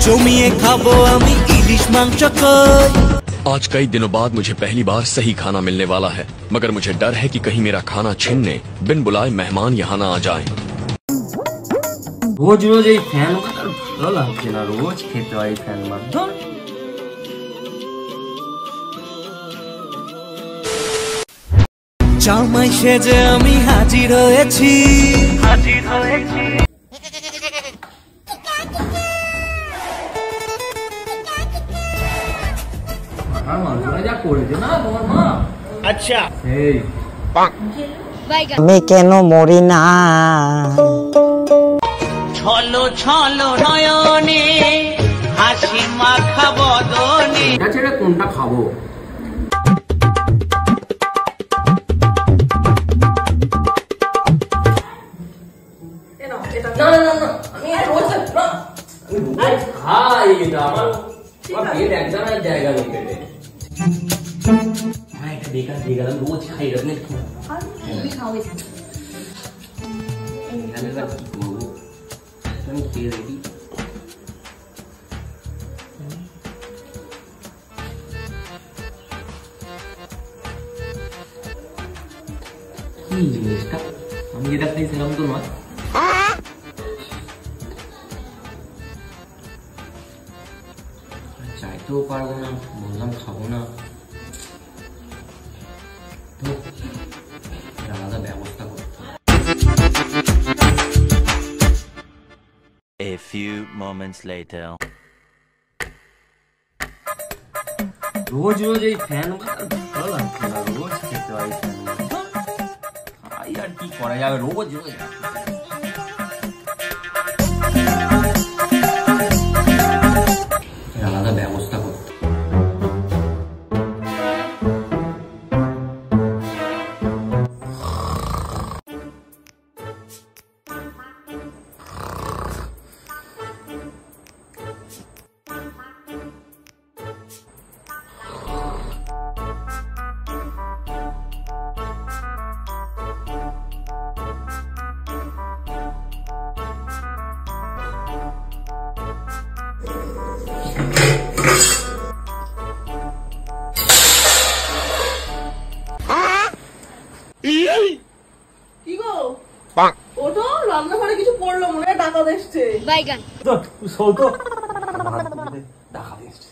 জমিয়ে খাবো আমি ইলিশ মাংস কই। आज कई दिनों बाद मुझे पहली बार सही खाना मिलने वाला है, मगर मुझे डर है कि कहीं मेरा खाना छीनने बिन बुलाए मेहमान यहाँ ना आ जाएं। रोज रोज এই ফ্যান ভালো লাগছে না, রোজ খেতে হয় ফ্যান মাত্র। জামাই সেজে আমি হাজির হয়েছি। আচ্ছা আমি কেন মরি না? ছলো ছলো নয়নে হাসি মাখা বদনে। ছেড়ে কোনটা খাবো? রোজ খাই খেয়ে দেখি। কি জিনিসটা? আমি যেটা খাই সেরকম তো নয়। চাইতেও পারবো না, বললাম খাবো না, তো আলাদা ব্যবস্থা করতে। A few moments later. রোজ রোজ এই ফ্যান ভালো লাগছে না, রোজ খেতে হয় ফ্যান। আর কি করা যাবে, রোজ রোজ আলাদা ব্যবস্থা করতে। কিছু পড়লো মনে হয়, ডাকাত এসছে। ডাকাত এসছে।